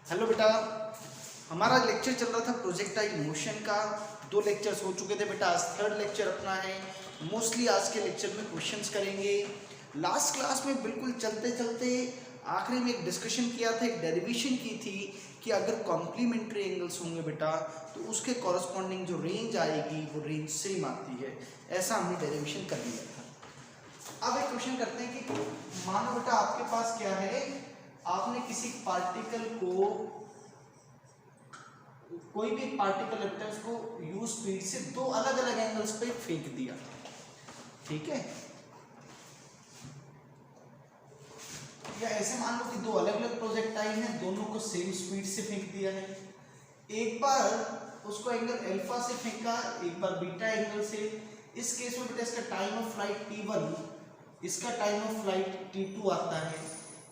Hello बेटा, हमारा lecture चल रहा था प्रोजेक्टाइल मोशन का। 2 लेक्चर्स हो चुके थे बेटा, आज 3rd लेक्चर अपना है। मोस्टली आज के लेक्चर में क्वेश्चंस करेंगे। लास्ट क्लास में बिल्कुल चलते चलते आखिरी में एक डिस्कशन किया था, एक डेरिवेशन की थी कि अगर कॉम्प्लीमेंट्री एंगल्स होंगे बेटा तो उसके कॉरस्पॉन्डिंग जो रेंज आएगी वो रेंज सेम आती है। ऐसा हमने डेरिवेशन कर लिया था। अब एक क्वेश्चन करते हैं कि मानो बेटा आपके पास क्या है, आपने किसी पार्टिकल को, कोई भी पार्टिकल है उसको यू स्पीड से 2 अलग अलग एंगल्स पे फेंक दिया। ठीक है, या ऐसे मान लो कि 2 अलग अलग प्रोजेक्टाइल हैं, दोनों को सेम स्पीड से फेंक दिया है। एक बार उसको एंगल अल्फा से फेंका, एक बार बीटा एंगल से। इस केस में बेटा इसका टाइम ऑफ फ्लाइट t1, इसका टाइम ऑफ फ्लाइट t2 आता है।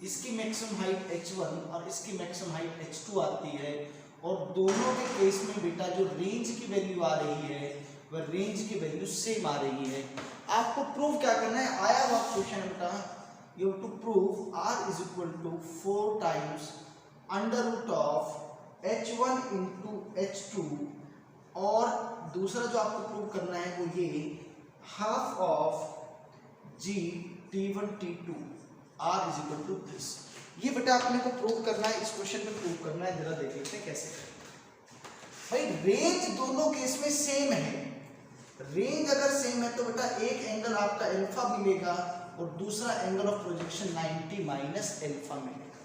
इसकी मैक्सिमम हाइट h1 और इसकी मैक्सिमम हाइट h2 आती है। और दोनों के केस में बेटा जो रेंज की वैल्यू आ रही है वह रेंज की वैल्यू सेम आ रही है। आपको प्रूव क्या करना है, आया हुआ क्वेश्चन है बेटा, you have to prove r is equal to 4 times under root of h1 into h2, और दूसरा जो आपको प्रूव करना है वो ये half of g t1 t2 r is equal to this. ये बेटा आपने को प्रूव करना है, इस क्वेश्चन में प्रूव करना है। जरा देख लेते हैं कैसे भाई। रेंज दोनों केस में सेम है। रेंज अगर सेम है तो बेटा एक एंगल आपका अल्फा मिलेगा और दूसरा angle of projection 90 minus alpha मिलेगा।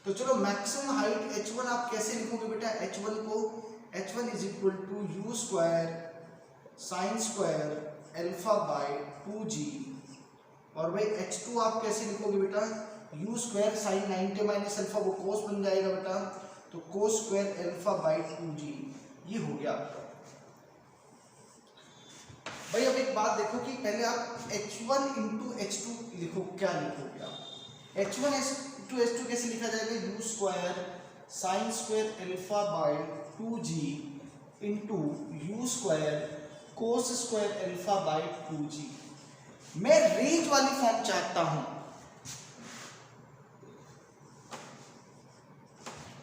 तो चलो मैक्सिमम हाइट h1 आप कैसे लिखोगे बेटा, h1 को h1 is equal to u square sine square alpha by 2g, और भाई h2 आप कैसे लिखोगे बेटा, u square sine 90 minus alpha, वो कोस बन जाएगा बेटा, तो cos square alpha by 2g। ये हो गया आपका भाई। अब एक बात देखो कि पहले आप h1 इंटू h2 लिखो, क्या लिखोगे आप, h1 इंटू h2 कैसे लिखा जाएगा, you square sine square alpha by 2g into you square cos square alpha by 2g। मैं रेंज वाली फॉर्म चाहता हूं,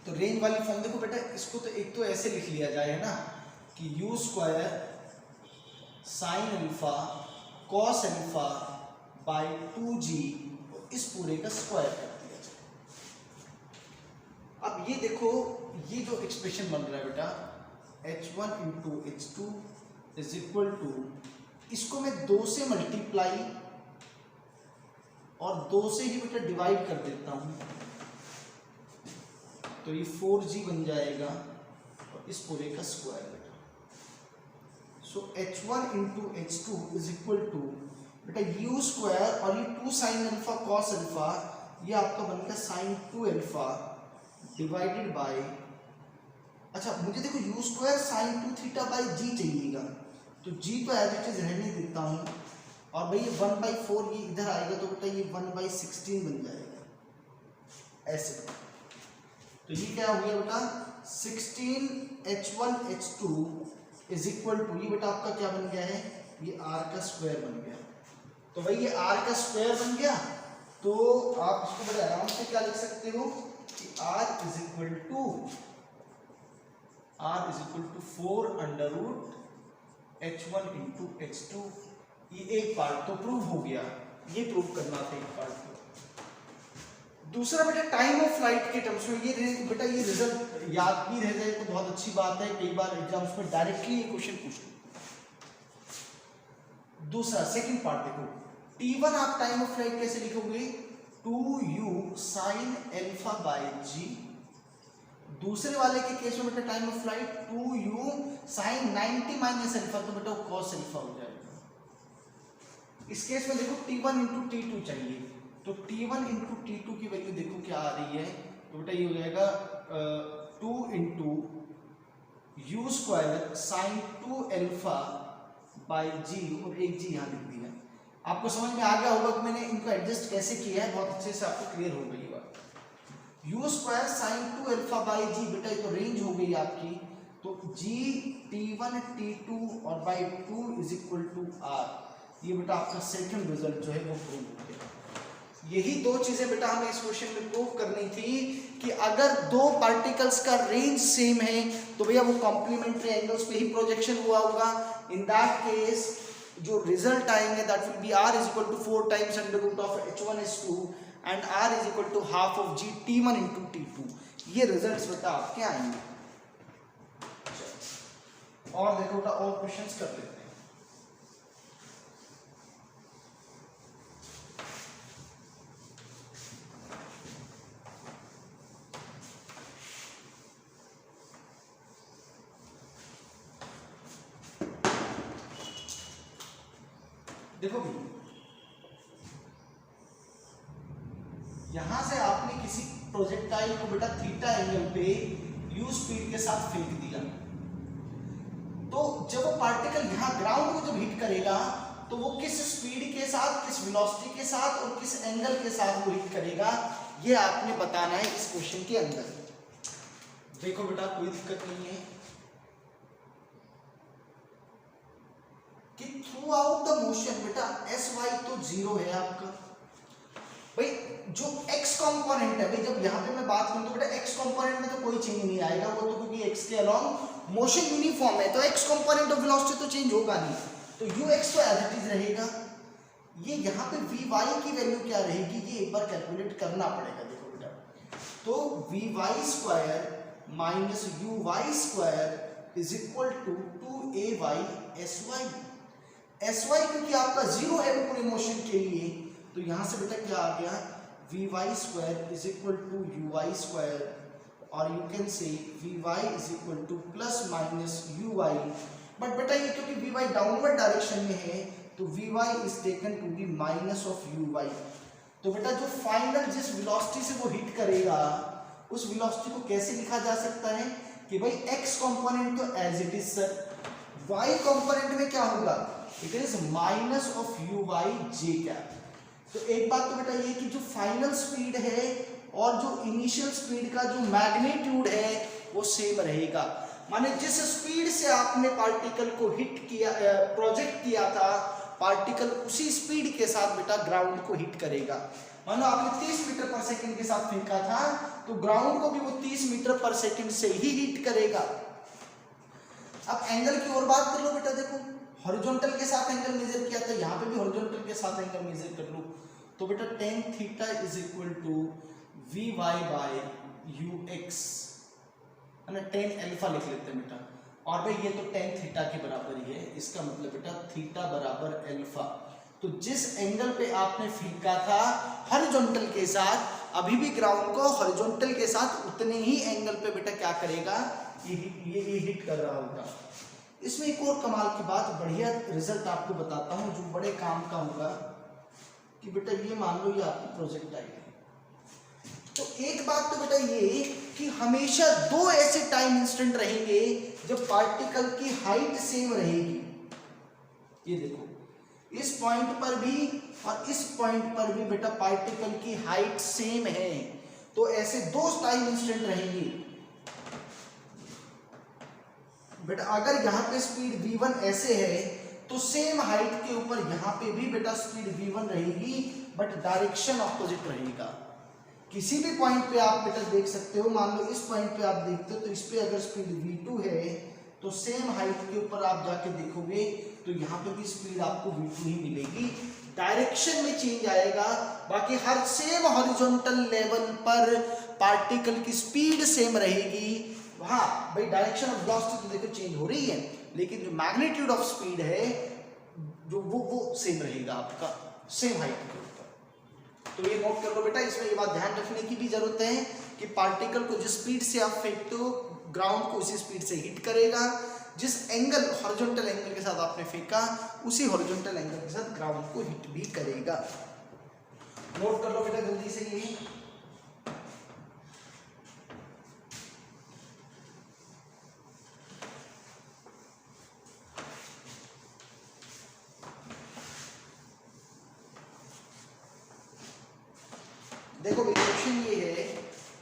तो रेंज वाली फॉर्म देखो बेटा, इसको तो एक तो ऐसे लिख लिया जाए ना कि you square sine alpha cos alpha by 2g, इस पूरे का स्क्वायर कर दिया जाए। अब ये देखो, ये जो एक्सप्रेशन बन रहा है बेटा h1 into h2 is equal to, इसको मैं 2 से मल्टीप्लाई और 2 से ही बेटा डिवाइड कर देता हूं, तो ये 4g बन जाएगा और इस पूरे का स्क्वायर बेटा। So h1 into h2 is equal to बेटा यू स्क्वायर, और ये 2 साइन अल्फा कॉस अल्फा, ये आपका बनता है साइन 2 अल्फा डिवाइडेड बाय, अच्छा मुझे देखो you square sign 2 theta by g चाहिएगा, तो g तो एज इट इज रहने देता हूं, और भाई ये 1/4 ये इधर आएगा तो बेटा ये 1/16 बन जाएगा ऐसे। तो ये क्या हो गया बेटा, 16 h1 h2 is equal to, ये बेटा आपका क्या बन गया है, ये r का स्क्वायर बन गया। तो भाई ये r का स्क्वायर बन गया, तो आप इसको बड़े आराम से क्या लिख सकते हो कि r is equal to 4 under root h1 into h2। ये एक पार्ट तो प्रूव हो गया, ये प्रूव करना था एक पार्ट। दूसरा बेटा टाइम ऑफ फ्लाइट के टर्म्स में, ये बेटा ये रिजल्ट याद भी रह जाए तो बहुत अच्छी बात है, कई बार एग्जाम्स में डायरेक्टली ये क्वेश्चन पूछ लेते हैं। दूसरा सेकंड पार्ट देखो, t1 आप टाइम ऑफ फ्लाइट कैसे लिखोगे, 2u sine alpha by g। दूसरे वाले के केस में बेटा time of flight 2u sine 90 minus alpha, तो बेटा कॉस अल्फा हो जाएगा। इस केस में देखो t1 इंटू t2 चाहिए, तो t1 इंटू t2 की वैल्यू देखो क्या आ रही है, तो बेटा ये हो जाएगा 2 into you square sign 2 alpha by g, और एक g यहाँ लिख दिया। आपको समझ में आ गया होगा कि मैंने इनको एडजस्ट कैसे किया है, बहुत अच्छे से आपको क्लियर हो गई बात। You square sign 2 alpha by g, बेटा ये तो रेंज हो गई आपकी, तो g t1 t2 और by 2 is equal to r। ये बेटा आपका सेकंड रिजल्ट जो है वो प्रूव हो गया। यही दो चीजें बेटा हमें इस क्वेश्चन में प्रूव करनी थी कि अगर दो पार्टिकल्स का रेंज सेम है तो भैया वो कॉम्प्लीमेंट्री एंगल्स पे ही प्रोजेक्शन हुआ होगा। इन दैट केस जो रिजल्ट आएंगे that will be r is equal to 4 times under root of h1s2 and r is equal to half of g t1 into t2। ये रिजल्ट्स बेटा आपके आएंगे। और देखो बेटा और क्वेश्चंस कर लेते हैं। देखो भी यहां से आपने किसी प्रोजेक्टाइल को बेटा थीटा एंगल पे u स्पीड के साथ फेंक दिया, तो जब वो पार्टिकल यहां ग्राउंड को जब हिट करेगा तो वो किस स्पीड के साथ, किस वेलोसिटी के साथ और किस एंगल के साथ वो हिट करेगा, ये आपने बताना है इस क्वेश्चन के अंदर। देखो बेटा कोई दिक्कत नहीं है कि थ्रू आउट द मोशन बेटा एस वाई तो जीरो है आपका। भाई जो x कंपोनेंट है, भाई जब यहाँ पे मैं बात करूँ तो बेटा x कंपोनेंट में तो कोई चेंज नहीं आएगा, वो तो क्योंकि x के अलोंग मोशन यूनिफॉर्म है तो x कंपोनेंट ऑफ वेलोसिटी तो चेंज होगा नहीं, तो ux तो एज इट इज रहेगा। ये यहाँ पे vy की वैल्यू क्या रहेगी ये एक बार कैलकुलेट करना पड़ेगा। देखो बेटा तो vy square minus uy square is equal to 2ay sy क्योंकि आपका जीरो है पूरे मोशन के लिए, तो यहां से बेटा क्या आ गया vy square is equal to uy square, और you can say vy is equal to plus minus uy। But बेटा ये क्योंकि vy डाउनवर्ड डायरेक्शन में है तो vy is taken to be minus of uy। तो बेटा जो फाइनल जिस वेलोसिटी से वो हिट करेगा उस वेलोसिटी को कैसे लिखा जा सकता है कि भाई x कंपोनेंट तो as it is sir, y component में क्या होगा, it is minus of uy j cap. तो एक बात तो बेटा ये कि जो फाइनल स्पीड है और जो इनिशियल स्पीड का जो मैग्नीट्यूड है वो सेम रहेगा। माने जिस स्पीड से आपने पार्टिकल को हिट किया, प्रोजेक्ट किया था, पार्टिकल उसी स्पीड के साथ बेटा ग्राउंड को हिट करेगा। मानो आपने 30 मीटर पर सेकंड के साथ फेंका था तो ग्राउंड को भी वो 30 मीटर पर सेकंड से ही हिट करेगा। अब एंगल की और बात कर लो बेटा, देखो हॉरिजॉन्टल के साथ एंगल मेजर किया था, यहाँ पे भी हॉरिजॉन्टल के साथ एंगल मेजर कर लो, तो बेटा tan theta is equal to vy by ux है ना, tan अल्फा लिख लेते हैं बेटा, और भाई ये तो tan थीटा के बराबर ही है, इसका मतलब बेटा थीटा बराबर अल्फा। तो जिस एंगल पे आपने फेंका था हॉरिजॉन्टल के साथ, अभी भी ग्राउंड को हॉरिजॉन्टल के साथ उतने ही एंगल पे बेटा क्या करेगा, ये हिट कर रहा होगा। इसमें एक और कमाल की बात, बढ़िया रिजल्ट आपको बताता हूं जो बड़े काम का होगा कि बेटा ये मान लो ये आपकी प्रोजेक्टाइल है, तो एक बात तो बेटा ये कि हमेशा दो ऐसे टाइम इंस्टेंट रहेंगे जब पार्टिकल की हाइट सेम रहेगी। ये देखो इस पॉइंट पर भी और इस पॉइंट पर भी बेटा पार्टिकल की हाइट सेम है, तो ऐसे दो टाइम इंस्टेंट रहेंगे बेटा। अगर यहाँ पे स्पीड v1 ऐसे है तो सेम हाइट के ऊपर यहाँ पे भी बेटा स्पीड v1 रहेगी, बट डायरेक्शन ऑपोजिट रहेगा। किसी भी पॉइंट पे आप बेटा देख सकते हो, मान लो इस पॉइंट पे आप देखते हो तो इस पे अगर स्पीड v2 है तो सेम हाइट के ऊपर आप जाके देखोगे तो यहाँ पे भी स्पीड आपको v2 ही मिलेगी, डायरेक्शन में चेंज आएगा, बाकी हर सेम हॉरिजॉन्टल लेवल पर पार्टिकल की स्पीड सेम रहेगी। वहाँ भाई डायरेक्शन ऑफ वेलोसिटी तो देखो चेंज हो रही है, लेकिन जो मैग्नीट्यूड ऑफ स्पीड है जो वो सेम रहेगा आपका सेम हाइट के ऊपर। तो ये नोट कर लो बेटा, इसमें ये बात ध्यान रखने की भी जरूरत है कि पार्टिकल को जिस स्पीड से आप फेंकते हो ग्राउंड को उसी स्पीड से हिट करेगा, जिस एंगल हॉरिजॉन्टल एंगल के साथ आपने फेंका उसी हॉरिजॉन्टल एंगल के साथ ग्राउंड को हिट भी करेगा। नोट कर लो बेटा जल्दी से ये। देखो क्वेश्चन ये है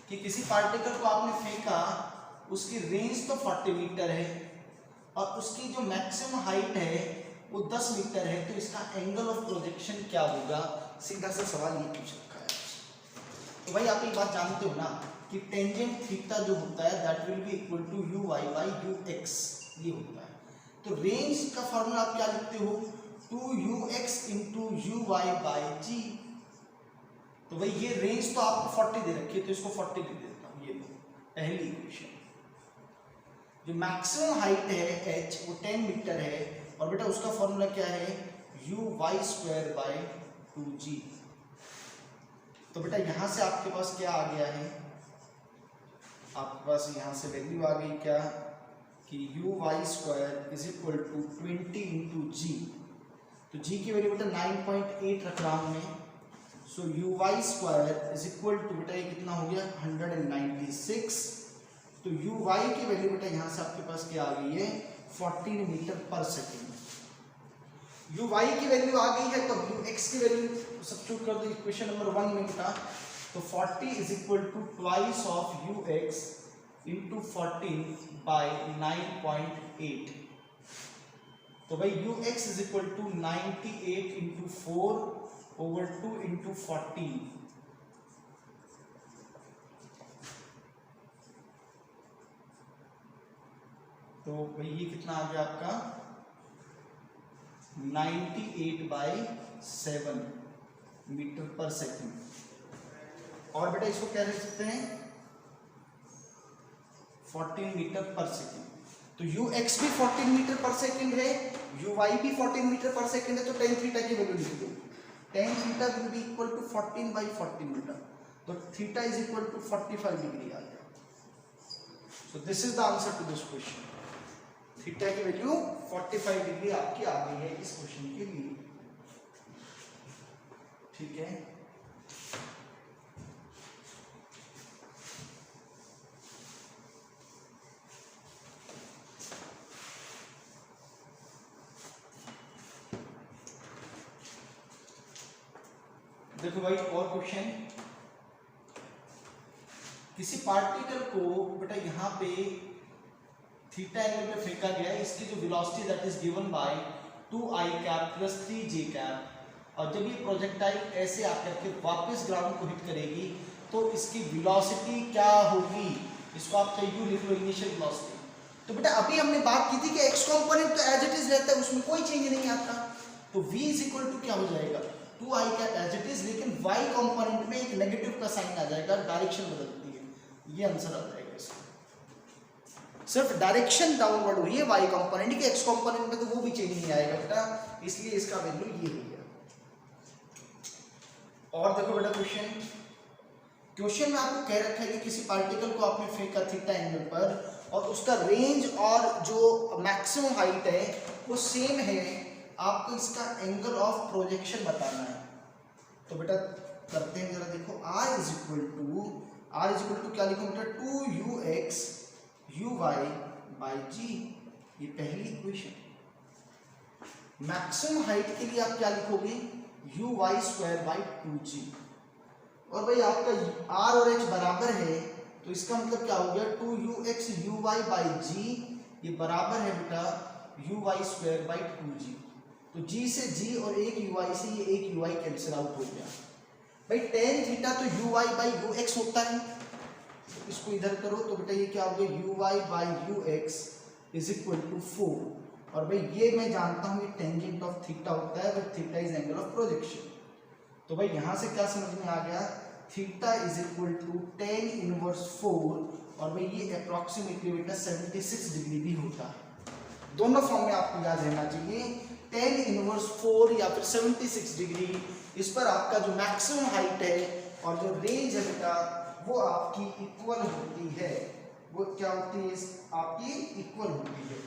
कि किसी पार्टिकल को आपने फेंका, उसकी रेंज तो 40 मीटर है और उसकी जो मैक्सिमम हाइट है वो 10 मीटर है, तो इसका एंगल ऑफ प्रोजेक्शन क्या होगा, सीधा सा सवाल ये पूछ रखा है। तो भाई आप एक बात जानते हो ना कि टेंजेंट थीटा जो होता है that will be equal to u y by u x, ये होता है। तो रेंज का फॉर्मूला आप क्या लिखते हो, 2ux into u y by g. तो भाई ये रेंज तो आपको 40 दे रखी है, तो इसको 40 दे देता हूँ, ये पहली इक्वेशन। जो मैक्सिमम हाइट है h वो 10 मीटर है, और बेटा उसका फॉर्मूला क्या है, you Y square by 2g। तो बेटा यहां से आपके पास क्या आ गया है, आपके पास यहां से वैल्यू आ गई क्या कि U Y square is equal to 20 into G. तो जी की वैल्यू बेटा 9.8 रख रहा हूं मैं। So u Y square is equal to बेटा ये कितना हो गया 196। तो यू वाई की वैल्यू बेटा यहां से आपके पास क्या आ गई है 14 metre per second. U y की वैल्यू आ गई है, तो यू एक्स की वैल्यू सब्स्टिट्यूट कर दो इक्वेशन नंबर 1 में बेटा। तो 40 is equal to twice of u x into 14 by 9.8। तो भाई u x is equal to 98 into 4 over 2 into 14। तो भाई ये कितना आ गया आपका 98 बाई 7 मीटर पर सेकेंड। और बेटा इसको क्या लिख सकते हैं 14 मीटर पर सेकेंड। तो यू एक्स भी 14 मीटर पर सेकेंड है, यू वाई भी 14 मीटर पर सेकेंड है। तो टेन थीटा की वैल्यू लिख दो, tan theta will be equal to 14 by 14 metre. तो theta is equal to 45 degree आ गया। So this is the answer to this question. Theta की वैल्यू 45 डिग्री आपकी आ गई है इस क्वेश्चन के लिए, ठीक है। देखो भाई और क्वेश्चन, किसी पार्टिकल को बेटा यहाँ पे थीटा एंगल पे फेंका गया है, इसकी जो velocity that is given bye 2i cap plus 3j cap, और जब ये प्रोजेक्टाइल ऐसे आकर के वापस ग्राउंड को हिट करेगी तो इसकी वेलोसिटी क्या होगी, इसको आप चाहिए लिख लो इनिशियल वेलोसिटी। तो बेटा अभी हमने बात की थी कि x कंपोनेंट तो एज इट इज रहता है, उसमें कोई चेंज नहीं आता। तो v इज इक्वल टू क्या हो जाएगा 2i cap as it is, लेकिन y कंपोनेंट में एक नेगेटिव का साइन आ जाएगा, डायरेक्शन बदलती है, ये आंसर आ जाएगा इसका। सिर्फ डायरेक्शन डाउनवर्ड हुई है y कंपोनेंट की, x कंपोनेंट में तो वो भी चेंज नहीं आएगा बेटा, इसलिए इसका वैल्यू ये हो गया। और देखो बेटा क्वेश्चन में आपको कह रखा है कि किसी पार्टिकल को आपने फेंका थीटा एंगल पर और उसका रेंज और जो मैक्सिमम हाइट है वो सेम है, आपको इसका एंगल ऑफ प्रोजेक्शन बताना है। तो बेटा करते हैं जरा, देखो r इज इक्वल टू क्या लिखो बेटा 2ux यू वाई बाई जी, ये पहली इक्वेशन। मैक्सिमम हाइट के लिए आप क्या लिखोगे you Y square by 2g। और भाई आपका r और h बराबर है, तो इसका मतलब क्या हो गया 2ux यू वाई बाई जी, ये बराबर है बेटा you Y square by 2g। तो g से g और एक ui से ये एक ui कैंसिल आउट हो गया। भाई टेन थीटा तो ui बाई ux होता है, तो इसको इधर करो तो बेटा ये क्या हो गया ui by ux is equal to 4। और भाई ये मैं जानता हूँ ये टेंजेंट ऑफ थीटा होता है, but theta is angle of projection. तो भाई यहाँ से क्या समझ में आ गया, theta is equal to tan inverse 4, और भाई ये अप्रॉक्सीमेटली बेटा 76 डिग्री भी होता है। दोनों फॉर्म में आपको याद रहना चाहिए, tan इनवर्स 4 या फिर 76 डिग्री, इस पर आपका जो मैक्सिमम हाइट है और जो रेंज है बेटा वो आपकी इक्वल होती है। वो क्या होती है आपकी इक्वल होती है।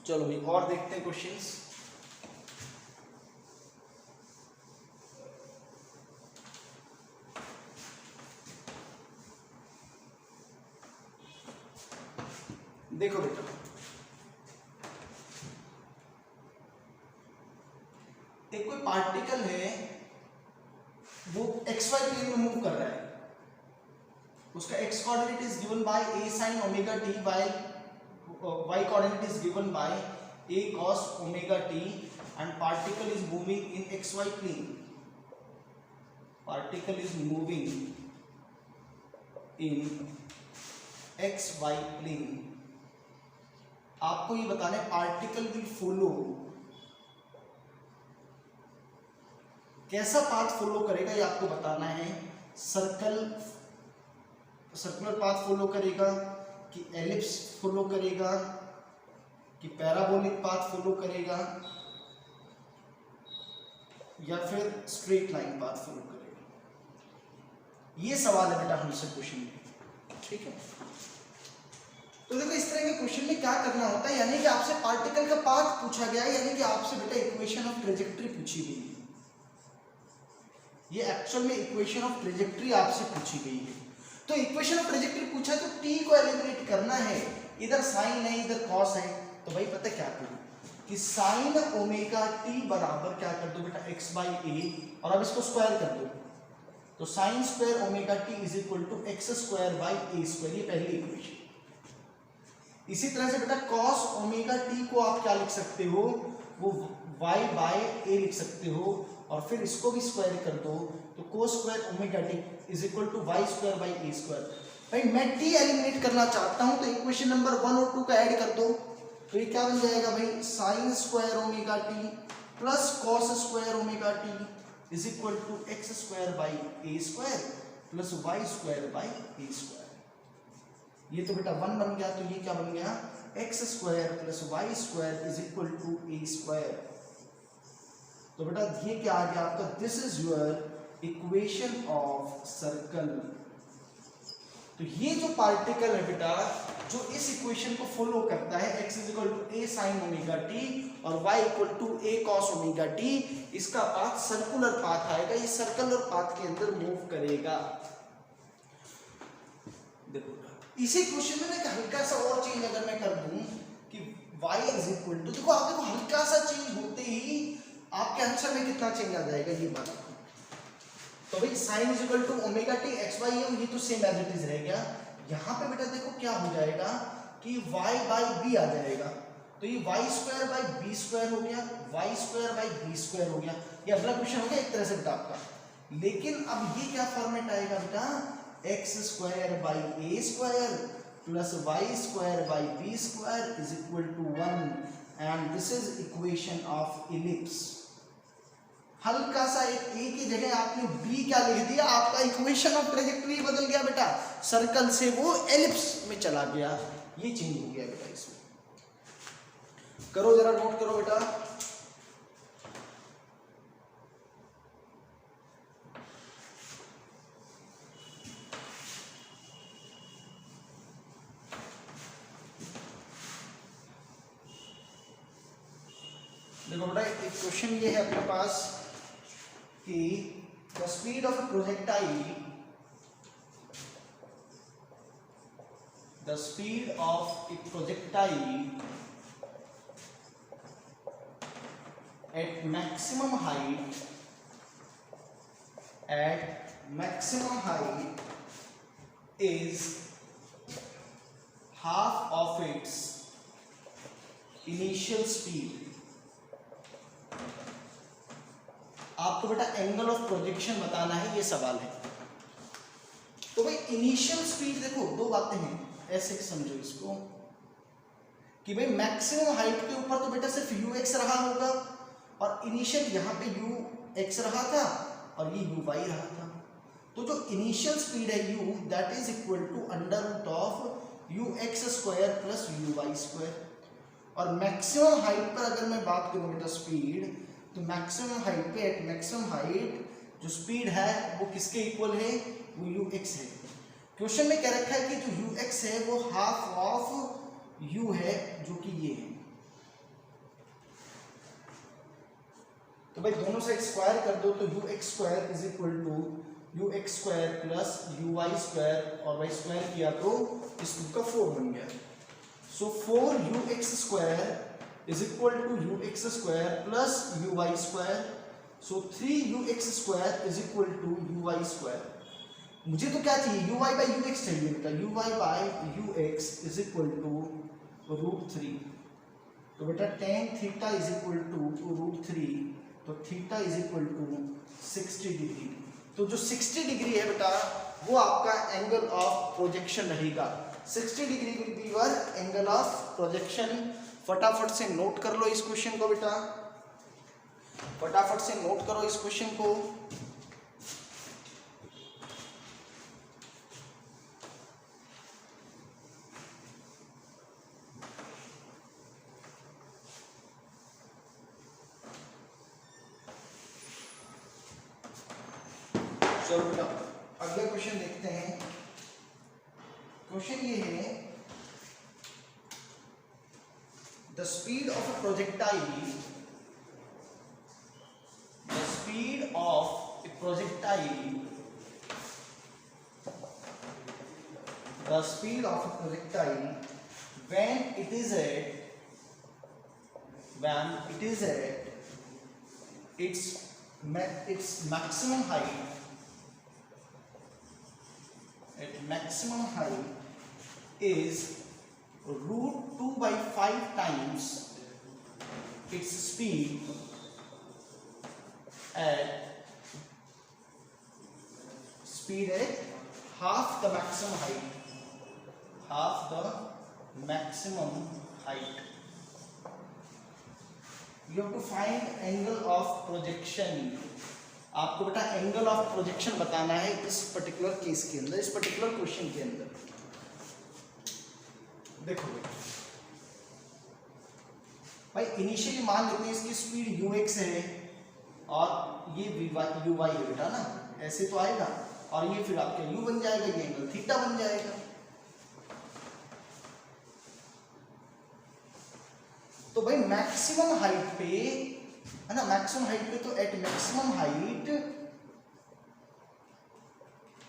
चलो भाई और देखते हैं क्वेश्चंस। देखो बेटा एक कोई पार्टिकल है वो xy प्लेन में मूव कर रहा है, उसका x coordinate is given by a sin omega t, while y coordinate is given by a cos omega t, and particle is moving in xy plane। Particle is moving in x y plane, आपको ये बताना है particle will follow, कैसा path follow करेगा ये आपको बताना है। सर्कुलर पाथ फॉलो करेगा कि एलिप्स फॉलो करेगा कि पैराबोलिक पाथ फॉलो करेगा या फिर स्ट्रेट लाइन पाथ फॉलो करेगा, ये सवाल है बेटा हमसे क्वेश्चन में, ठीक है। तो देखो इस तरह के क्वेश्चन में क्या करना होता है, यानी कि आपसे पार्टिकल का पाथ पूछा गया है, यानी कि आपसे बेटा इक्वेशन ऑफ ट्रेजेक्ट्री पूछी गई है, ये एक्चुअल में इक्वेशन ऑफ ट्रेजेक्ट्री आपसे पूछी गई है। तो इक्वेशन ऑफ ट्रेजेक्ट्री पूछा तो टी को एलिमिनेट करना है, इधर साइन है इधर कॉस है, तो भाई पता क्या करो कि साइन ओमेगा टी बराबर क्या कर दो बेटा एक्स बाई ए, और अब इसको स्क्वायर कर दो, तो sine square omega t is equal to x square by a square, ये पहली इक्वेशन। इसी तरह से बेटा कॉस ओमेगा टी को आप क्या लिख सकते हो, वो वाई बाय ए लिख सकते हो, और फिर इसको भी स्क्वायर कर दो, तो cos square omega t is equal to y square by a square. भाई मैं टी एलिमिनेट करना चाहता हूं, तो इक्वेशन नंबर 1 और 2 का ऐड कर दो, तो ये क्या बन जाएगा भाई, sine square omega t plus cos square omega t is equal to x square by a square plus y square by a square. ये तो बेटा 1 बन गया, तो ये क्या बन गया, x square plus y square is equal to a square. तो बेटा ये क्या आ गया आपका, this is your equation of circle. तो ये जो पार्टिकल है बेटा जो इस इक्वेशन को फॉलो करता है, x is equal to a sine omega t और y equal to a cos omega t, इसका पाथ सर्कुलर पाथ आएगा, ये सर्कुलर पाथ के अंदर मूव करेगा। देखो इसी क्वेश्चन में ना हल्का सा और चेंज अगर मैं कर दूं कि y इज इक्वल टू, देखो आप देखो हल्का सा चेंज होते ही आपके आंसर में कितना चेंज आ जाएगा ये बात। तो भाई sine is equal to omega t x y है, ये तो सेम एज इट इज रह गया। यहाँ पे बेटा देखो क्या हो जाएगा कि y बाई बी आ जाएगा, तो ये y square by b square हो गया, y square by b square हो गया, ये अगला क्वेश्चन हो गया एक तरह से बेटा आपका। लेकिन अब ये क्या फॉर्मेट आएगा बेटा, x square by a square plus y square by b square is equal to 1 and this is equation of ellipse. हल्का सा एक ए की जगह आपने बी क्या लिख दिया, आपका इक्वेशन ऑफ ट्रेजेक्टरी बदल गया बेटा, सर्कल से वो एलिप्स में चला गया, ये चेंज हो गया बेटा। इसमें करो जरा नोट करो बेटा, देखो बेटा एक क्वेश्चन ये है अपने पास कि the speed of a projectile at maximum height is half of its initial speed। आपको बेटा एंगल ऑफ प्रोजेक्शन बताना है, ये सवाल है। तो भाई इनिशियल स्पीड देखो दो बातें हैं, ऐसे समझो इसको कि भाई मैक्सिमम हाइट के ऊपर तो बेटा सिर्फ यू एक्स रहा होगा, और इनिशियल यहाँ पे यू एक्स रहा था और ये यू वाई रहा था। तो जो इनिशियल स्पीड है u that is equal to under root of u x square plus u Y square. और मैक्सिमम हाइट पर अगर मैं बात करूँ बेटा स्पीड, तो मैक्सिमम हाइट पे एट मैक्सिमम हाइट जो स्पीड है वो किसके इक्वल है, वो यू एक्स है। क्वेश्चन में क्या रखा है कि जो यू एक्स है वो हाफ ऑफ यू है, जो कि ये है। तो भाई दोनों साइड स्क्वायर कर दो, तो u x square is equal to u x square plus u Y square, और वाई स्क्वायर किया तो इस का 4 बन गया। So 4 u x square is equal to ux square plus uy square, so 3ux square is equal to uy square। मुझे तो क्या चाहिए, uy by ux चाहिए बेटा, uy by ux is equal to √3। तो बेटा tan theta is equal to √3, तो theta is equal to 60 degree. तो जो 60 डिग्री है बेटा वो आपका एंगल ऑफ प्रोजेक्शन रहेगा। 60 degree will be your angle of projection. फटाफट से नोट कर लो इस क्वेश्चन को बेटा, फटाफट से नोट करो इस क्वेश्चन को। चलो बेटा अगला क्वेश्चन देखते हैं। क्वेश्चन ये है, the speed of a projectile, the speed of A projectile, the speed of a projectile when it is at its maximum height, at maximum height is root 2 by 5 times its speed at half the maximum height, half the maximum height. You have to find angle of projection. आपको बेटा angle of projection बताना है इस particular case के अंदर, इस particular question के अंदर। देखो भाई इनिशियली मान लेते हैं इसकी स्पीड ux है और ये uy है बेटा ना, ऐसे तो आएगा, और ये फिर आपका u बन जाएगा, ये एंगल थीटा बन जाएगा। तो भाई मैक्सिमम हाइट पे है ना, मैक्सिमम हाइट पे तो एट मैक्सिमम हाइट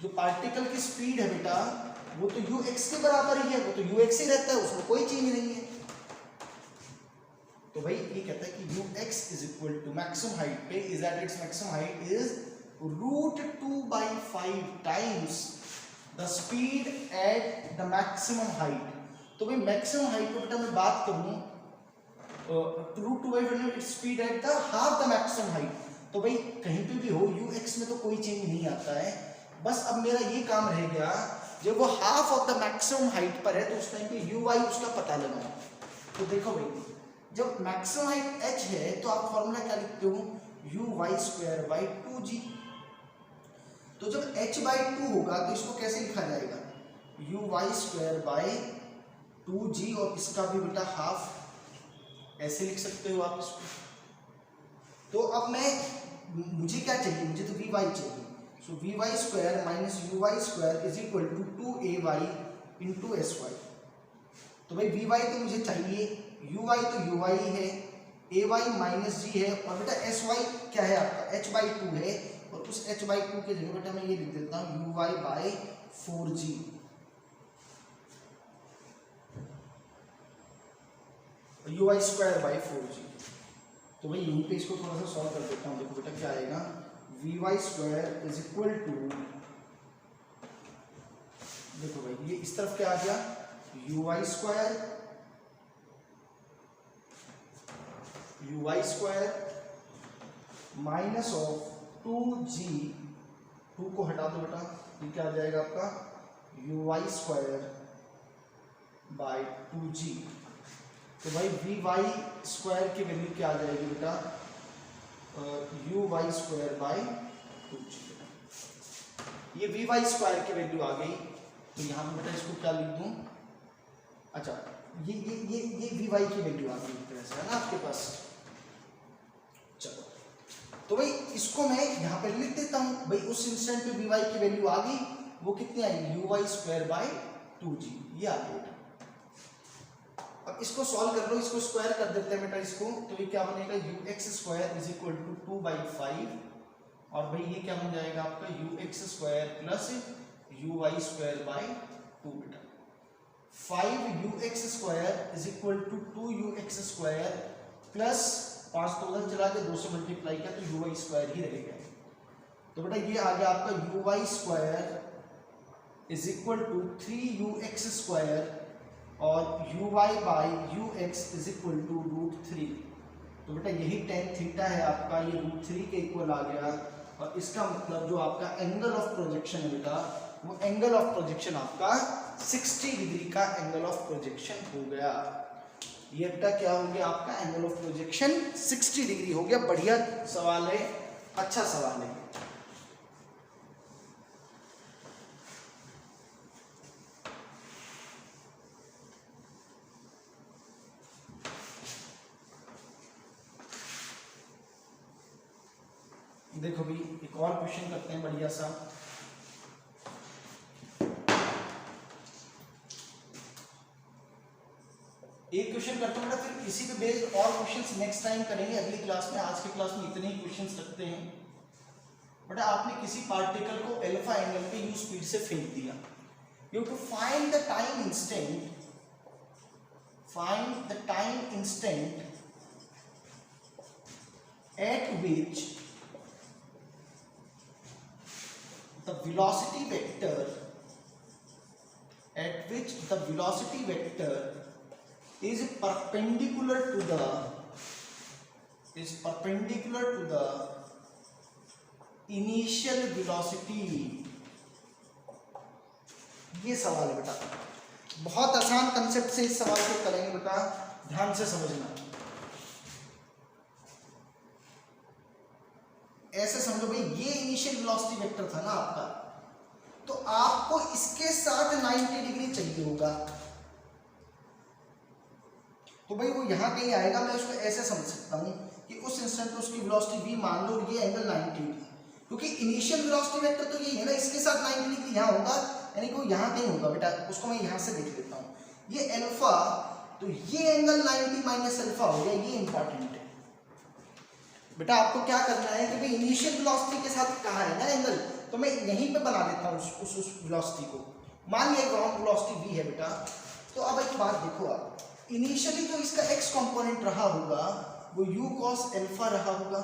जो पार्टिकल की स्पीड है बेटा वो तो ux के बराबर ही है, वो तो ux ही रहता है, उसमें कोई चेंज नहीं है। तो भाई ये कहता है कि ux is equal to maximum height पे is at its maximum height is root 2 by 5 times the speed at the maximum height. तो भाई मैक्सिमम हाइट को बेटा मैं बात करूं root 2 by 5 speed at the half the maximum height, तो भाई कहीं पे भी हो ux में तो कोई चेंज नहीं आता है। बस अब मेरा ये काम रह गया, जब वो half of the maximum height पर है तो उस टाइम पे uy उसका पता लगाना। तो देखो भाई जब मैक्सिमम हाइट h है तो आप फॉर्मूला क्या लिखते हो, uy² by 2g। तो जब h by 2 होगा तो इसको कैसे लिखा जाएगा, uy² by 2g, और इसका भी बेटा हाफ ऐसे लिख सकते हो आप इसको। तो अब मुझे क्या चाहिए, मुझे तो vy चाहिए। So vy² minus uy² is equal to 2ay into sy। तो भाई vy तो मुझे चाहिए, uy तो uy है, ay माइनस g है, और बेटा sy क्या है आपका h by 2 है, और उस h by 2 के जगह बेटा मैं ये लिख देता हूँ uy by 4g। uy² by 4g। तो भाई यहीं पे इसको थोड़ा सा सॉल्व कर देता हूँ। देखो बेटा क्या आएगा, vy² इज इक्वल टू, देखो भाई ये इस तरफ क्या आ गया, uy² माइनस ऑफ 2g, 2 को हटा दो बेटा, ये क्या आ जाएगा आपका uy² by 2g। तो भाई vy² की वैल्यू क्या आ जाएगी बेटा, uy² by 2g। ये vy² की वैल्यू आ गई, तो यहाँ पे बेटा इसको क्या लिख दूं, अच्छा ये vy की वैल्यू आ गई एक तरह से, है ना आपके पास। चलो तो भाई इसको मैं यहाँ पे लिख देता हूँ। भाई उस इंस्टेंट पे vy की वैल्यू आ गई, वो कितनी आएगी, uy² by 2g, ये आ गई बेटा। अब इसको सॉल्व कर लो, इसको स्क्वायर कर देते हैं बेटा इसको, तो ये क्या बनेगा, ux² is equal to 2 by 5, और भाई ये क्या बन जाएगा आपका ux² प्लस uy² by 2 बेटा। 5ux² is equal to 2ux² plus 5 तो उधर चला के 2 से मल्टीप्लाई किया तो uy² ही रहेगा। तो बेटा ये आ गया आपका uy² is equal to 3ux² और uy by ux is equal to √3। तो बेटा यही tan थीटा है आपका, ये √3 के इक्वल आ गया, और इसका मतलब जो आपका एंगल ऑफ प्रोजेक्शन है बेटा, वो एंगल ऑफ प्रोजेक्शन आपका 60 डिग्री का एंगल ऑफ प्रोजेक्शन हो गया। ये बेटा क्या हो गया आपका एंगल ऑफ प्रोजेक्शन 60 डिग्री हो गया। बढ़िया सवाल है, अच्छा सवाल है। देखो भी एक और क्वेश्चन करते हैं बढ़िया सा। एक क्वेश्चन करते हैं, फिर इसी पे बेस्ड और क्वेश्चंस नेक्स्ट टाइम करेंगे अगली क्लास में। आज की क्लास में इतने ही क्वेश्चंस रखते हैं। बेटा आपने किसी पार्टिकल को अल्फा एंगल पे यू स्पीड से फेंक दिया। You to find the time instant, find the time instant at which the velocity vector at which the velocity vector is perpendicular to the initial velocity। ये सवाल है बेटा, बहुत आसान कंसेप्ट से इस सवाल को करेंगे बेटा, ध्यान से समझना। ऐसे समझो भाई, ये इनिशियल वेलोसिटी वेक्टर था ना आपका, तो आपको इसके साथ 90 डिग्री चाहिए होगा। तो भाई वो यहां कहीं आएगा। मैं उसको ऐसे समझ सकता हूं कि उस इंस्टेंट पे उसकी वेलोसिटी v मान लो, ये एंगल 90 डिग्री, क्योंकि इनिशियल वेलोसिटी वेक्टर तो यही है ना, इसके साथ 90 डिग्री यहां होगा, यानी कि वो यहां कहीं होगा बेटा। उसको मैं यहां से देख लेता हूं, ये अल्फा, तो ये एंगल 90 माइनस अल्फा हो गया। ये इंपॉर्टेंट है बेटा। आपको क्या करना है कि भाई इनिशियल वेलोसिटी के साथ कहाँ है ना एंगल, तो मैं यहीं पे बना देता हूँ उस वेलोसिटी को। मान लिया ग्राउंड वेलोसिटी v है बेटा। तो अब एक बात देखो, आप इनिशियली जो इसका x कंपोनेंट रहा होगा वो u cos अल्फा रहा होगा,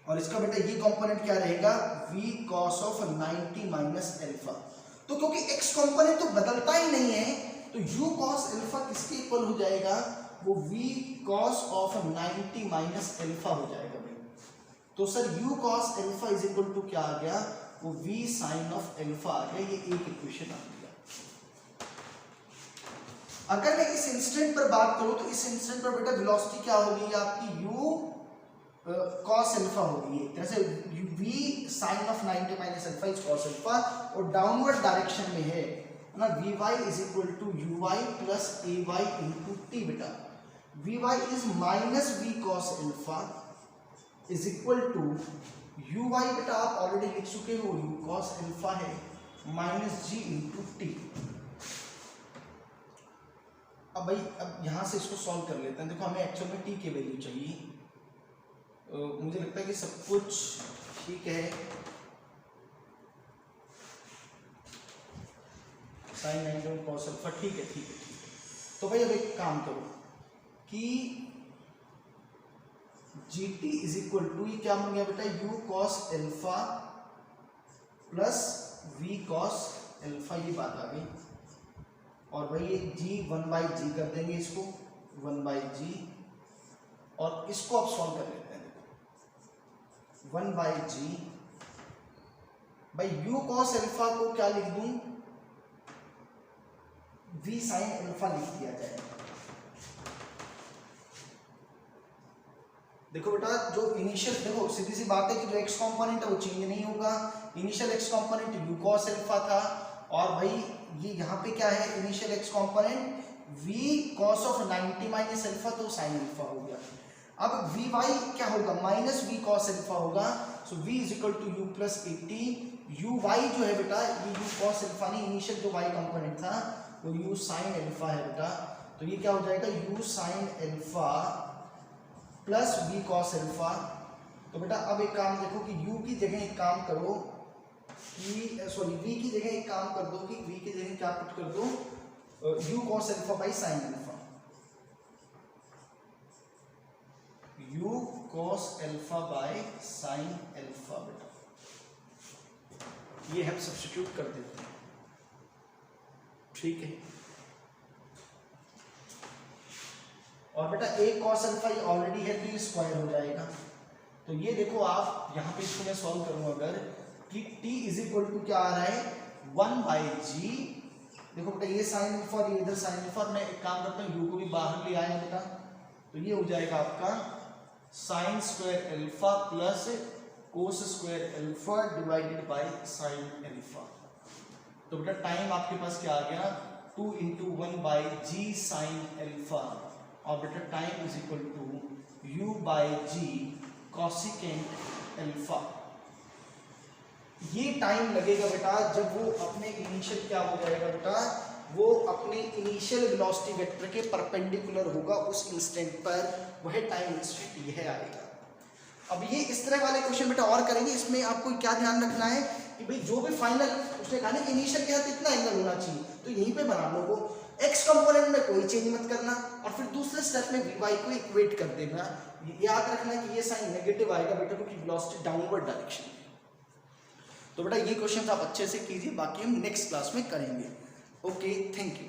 और इसका बेटा ये कंपोनेंट क्या रहेगा v cos of 90 minus alpha. तो क्योंकि x कंपोनेंट तो बदलता ही नहीं है, तो u cos अल्फा किसके इक्वल हो जाएगा, वो v cos of 90 minus alpha हो जाएगा भाई। तो sir u cos alpha is equal to क्या आ गया, वो v sin ऑफ अल्फा आ गया। ये एक इक्वेशन आ गया। अगर मैं इस इंस्टेंट पर बात करूं, तो इस इंस्टेंट पर बेटा वेलोसिटी क्या होगी आपकी, u cos अल्फा होगी। एक तरह से v sin of 90 minus alpha is cos alpha, और डाउनवर्ड डायरेक्शन में है ना, vy is equal to uy plus ay into t बेटा। vy is minus v cos alpha is equal to uy बेटा आप ऑलरेडी लिख चुके हो, u cos अल्फा है माइनस g इंटू टी। अब भाई अब यहां से इसको सॉल्व कर लेते हैं। देखो हमें एक्चुअल में t की वैल्यू चाहिए। मुझे लगता है कि सब कुछ ठीक है। साइन 90 cos अल्फा ठीक है, ठीक है। तो भाई अब एक काम करो कि gt इज इक्वल टू, ये क्या बन गया बेटा, u cos alpha plus v cos alpha, ये बात आ गई। और भाई ये g 1/g कर देंगे इसको, 1/g, और इसको अब सॉल्व कर लेते हैं। देखो 1/g भाई u cos अल्फा को क्या लिख दूं, v sin अल्फा लिख दिया जाएगा। देखो बेटा जो इनिशियल, देखो सीधी सी बात है कि जो x कंपोनेंट है वो चेंज नहीं होगा। Initial x component u cos alpha था, और भाई ये यहाँ पे क्या है, initial x component v cos of 90 minus alpha, तो sin अल्फा हो गया। अब vy क्या होगा, माइनस v cos अल्फा होगा। So v is equal to u plus 80। uy जो है बेटा, ये u cos अल्फा नहीं, इनिशियल जो y कंपोनेंट था वो u sin अल्फा है बेटा। तो ये क्या हो जाएगा, u sin alpha plus v cos alpha. तो बेटा अब एक काम देखो कि u की जगह एक काम करो कि, सॉरी v की जगह एक काम कर दो कि v की जगह क्या पुट कर दो, u cos alpha by sin alpha. u cos alpha by sin alpha beta, ये हम सब्स्टिट्यूट कर देते हैं, ठीक है। और बेटा एक cos अल्फा ये ऑलरेडी है, तो ये स्क्वायर हो जाएगा। तो ये देखो आप यहाँ पे इसको मैं सॉल्व करूंगा अगर कि t इज इक्वल टू क्या आ रहा है 1/g। देखो बेटा ये साइन अल्फा और ये इधर साइन अल्फा, मैं एक काम करता हूँ u को भी बाहर ले आया बेटा, तो ये हो जाएगा आपका sign square alpha plus cos square alpha divided by sine alpha. तो बेटा टाइम आपके पास क्या आ गया 2 × 1/g साइन अल्फा, और बेटा time is equal to u/g cosecant alpha. ये टाइम लगेगा बेटा जब वो अपने इनिशियल क्या हो जाएगा बेटा, वो अपने इनिशियल वेलोसिटी वेक्टर के परपेंडिकुलर होगा उस इंस्टेंट पर, वह टाइम इंस्टेंट यह आएगा। अब ये इस तरह वाले क्वेश्चन बेटा और करेंगे, इसमें आपको क्या ध्यान रखना है कि भाई जो भी फाइनल उसने कहा ना कि इनिशियल के साथ इतना एंगल होना चाहिए, तो यहीं पे बना लो वो एक्स कंपोनेंट में कोई चेंज मत करना, और फिर दूसरे स्टेप में वी वाई को इक्वेट कर देना। याद रखना कि ये साइन नेगेटिव आएगा बेटा क्योंकि वेलोसिटी डाउनवर्ड डायरेक्शन है। तो बेटा ये क्वेश्चन आप अच्छे से कीजिए, बाकी हम नेक्स्ट क्लास में करेंगे। Okay, thank you.